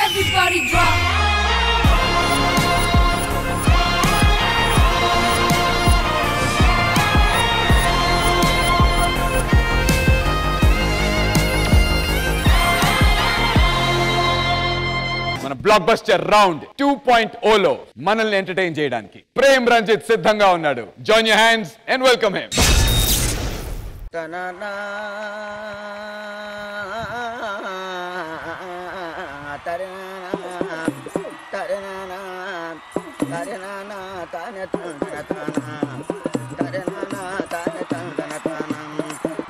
Everybody drop. మన block buster round 2.0 లో మనల్ని ఎంటర్టైన్ చేయడానికి ప్రేమ్ రంజిత్ సిద్ధంగా ఉన్నాడు. Join your hands and welcome him.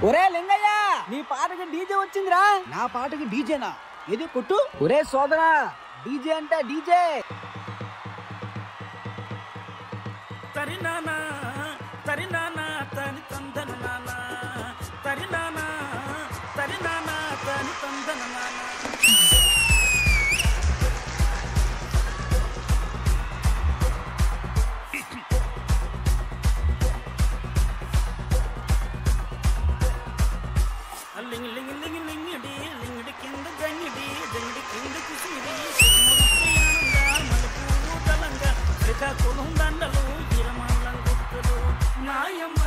ఒరే లింగయ్య, నీ పాటకి డీజే వచ్చిందిరా. నా పాటకి డీజేనా? ఇది కొట్టు. ఒరే సోదరా, డీజే అంటే డీజే. తరినానా తరినానా తని తందన నానా తరినానా తరినానా తని తందన నానా. లింగ్ లింగ్ లింగ్ లింగిడి లింగిడి కింద జంగిడి జంగిడి కింద కుసిడి మలుపు తలంగా శ్రీకాకుళం దండలు ఇరమల్లం గుర్తులు నాయమ్మ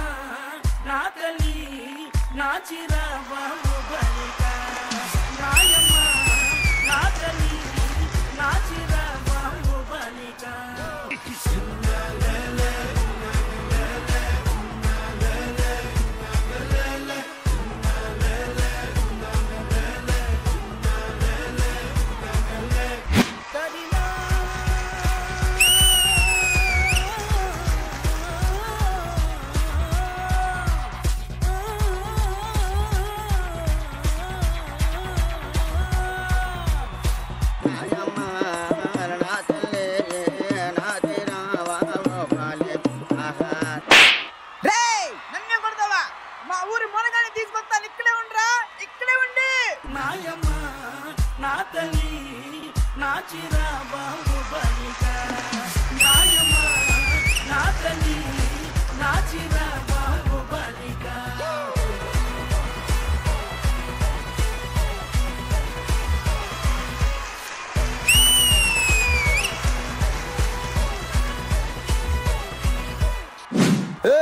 నా తల్లి నా చిరా బాబు బలిక నాయమ్మ నా తల్లి నా చిరా బాబు బలిక.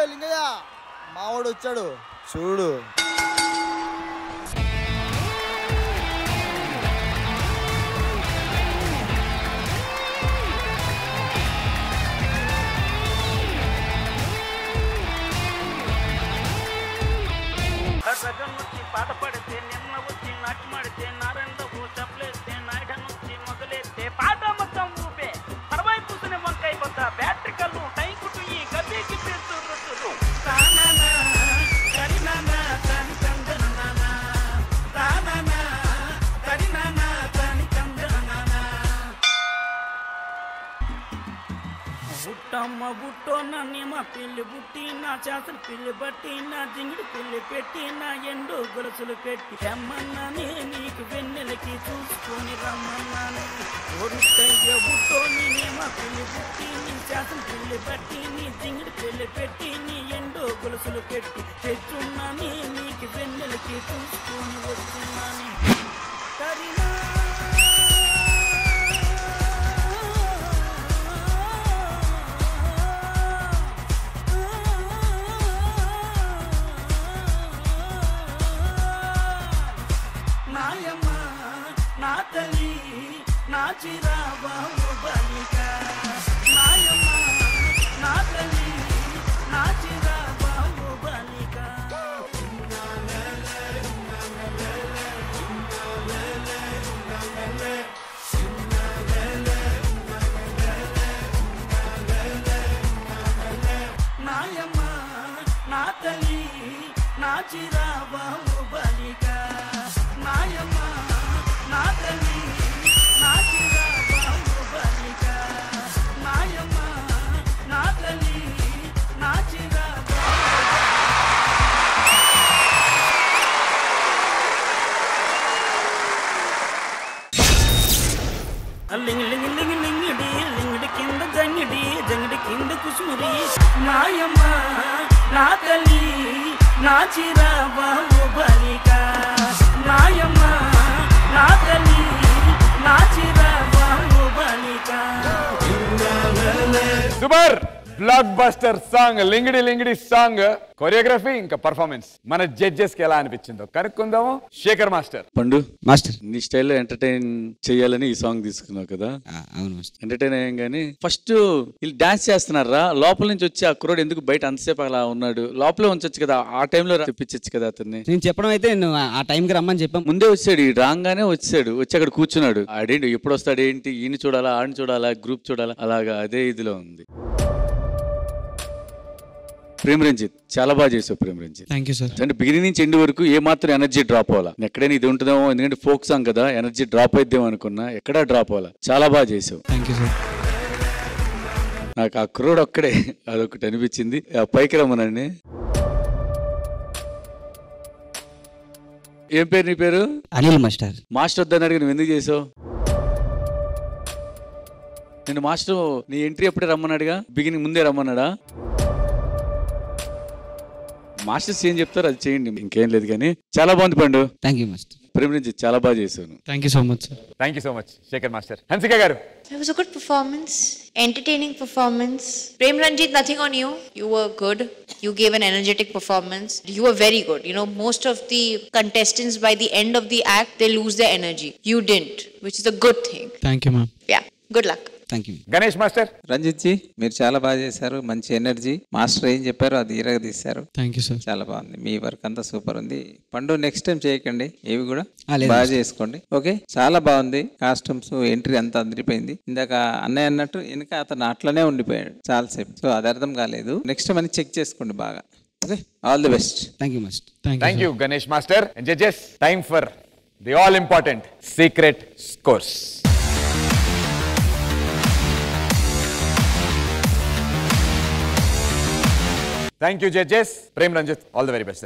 లింగయ్య, మావాడు వచ్చాడు చూడు. రగం నుంచి పాట పడితే నిన్న వచ్చి నాటి మాడితే నారాయణకు చెప్పలేస్తే నాయట నుంచి మొదలెత్తే పాట మొత్తం ఊపే పరవాయి కూర్చుని వంకాయ కొత్త బ్యాటరీ కళ్ళు టై కుట్టు ఈ గబ్బీకి పెడుతూ రుద్దురు తానా తరినానా తని తందన నానా తానా తరినానా తని తందన నానా. బుట్టమ్మ బుట్టో నన్నేమ పిల్లి బుట్టి నా చేతలు పిల్లి బట్టి నా జింగిడి పిల్లి పెట్టి నా ఎండు గొలుసులు పెట్టి రమ్మన్నానే నీకు వెన్నెలకి చూసుకొని రమ్మన్నాను. ఒరుస్తయ్య బుట్టో నేనేమ పిల్లి బుట్టి నీ చేతలు పిల్లి బట్టి నీ జింగిడి పిల్లి పెట్టి నీ ఎండు గొలుసులు పెట్టి తెచ్చున్నానే నీకు వెన్నెలకి చూసుకొని వస్తున్నాను. కరీనా నాయమ్మ నా తల్లి నా చిరా బాబు బలిక నాయమ్మ నా తల్లి నా చిరా బాబు బలిక. నాయమ్మ నా తల్లి నా చిరా బాబు బలిక నాయమ్మ నా తల్లి నా చిరా బాబు బలిక నాయమ్మ నా తల్లి నా చిరా లింగ్ లింగ్ లింగ్ లింగిడి లింగిడి కింద జంగిడి జంగిడి కింద కుసుమురి నాయమ్మ నా తల్లి నా చిరా బాబు బలిక నాయమ్మ నా తల్లి నా చిరా super blockbuster song Lingidi Lingidi song choreography ఇంకా పర్ఫార్మెన్స్ మన జడ్జెస్ కి ఎలా అనిపించిందో కనుక్కుందాము. శేఖర్ మాస్టర్. పండు మాస్టర్ నీ స్టైల్లో ఎంటర్టైన్ చేయాలని ఈ సాంగ్ తీసుకున్నావు కదా. అవును మాస్టర్. ఎంటర్టైన్ అయ్యాం కానీ ఫస్ట్ వీళ్ళు డాన్స్ చేస్తున్నారా, లోపల నుంచి వచ్చి ఆ కుర్రోడు ఎందుకు బయట అంతసేపు అలా ఉన్నాడు, లోపలే ఉంచొచ్చు కదా, ఆ టైంలో తెప్పించచ్చు కదా అతన్ని. నేను చెప్పడం అయితే నువ్వు ఆ టైంకి రమ్మని చెప్పాం. ముందే వచ్చాడు, ఈ రాగానే వచ్చాడు, వచ్చి అక్కడ కూర్చున్నాడు. ఆడేంటి ఎప్పుడు వస్తాడు ఏంటి, ఈయన చూడాలా ఆడిని చూడాలా గ్రూప్ చూడాలా అలాగా అదే ఇదిలో ఉంది. ప్రేమ్ రంజిత్ చాలా బాగా చేసావు. Prem Ranjith thank you sir. అంటే బిగినింగ్ నుంచి ఎండ్ వరకు ఏ మాత్రం ఎనర్జీ డ్రాప్ అవ్వాలా. ఎక్కడైనా ఇది ఉంటుందేమో, ఎందుకంటే ఫోక్ సాంగ్ కదా, ఎనర్జీ డ్రాప్ అయిద్దేమో అనుకున్నా, ఎక్కడా డ్రాప్ అవ్వాలా. చాలా బాగా చేసావు. Thank you sir. నాకు ఆ క్రోడ్ ఒక్కడే అదొకటి అనిపించింది. పైకి రమ్మనండి. ఏం పేరు నీ పేరు? అనిల్ మాస్టర్. మాస్టర్ వద్దని అడిగి నువ్వు ఎందుకు చేసావు? నేను మాస్టర్ నీ ఎంట్రీ ఎప్పుడే రమ్మన్నాడుగా, బిగినింగ్ ముందే రమ్మన్నాడా? మాస్టర్స్ ఏం చెప్తారు అది చేయండి, ఇంకేం లేదు. కానీ చాలా బాగుంది పండు. Thank you master. Prem Ranjith చాలా బాగా చేశాను. Thank you so much sir. Thank you so much Shekhar master. Hansika గారు. It was a good performance, entertaining performance. Prem Ranjit, nothing on you. You were good. You gave an energetic performance. You were very good. You know, most of the contestants by the end of the act, they lose their energy. You didn't, which is a good thing. Thank you ma'am. Yeah, good luck. Thank you. Ganesh master. Ranjith ji మీరు చాలా బాగా చేశారు, మంచి energy. Master ఏం చెప్పారో అది ఇరగ తీశారు. Thank you sir. చాలా బాగుంది, మీ వర్క్ అంతా సూపర్ ఉంది. పండు నెక్స్ట్ టైం చేయకండి, ఏవి కూడా లేదు బాగా చేసుకోండి. ఓకే, చాలా బాగుంది. కాస్ట్యూమ్స్ ఎంట్రీ అంతా అదిరిపోయింది. ఇందాక అన్నయ్య అన్నట్టు వెనక అతను అట్లనే ఉండిపోయాడు చాలాసేపు, సో అది అర్థం కాలేదు. నెక్స్ట్ టైం అని చెక్ చేసుకోండి బాగా. Okay, all the best. Thank you master. Thank you Ganesh master. And judges, time for the all important secret scores. Thank you, judges. Prem Ranjit, all the very best.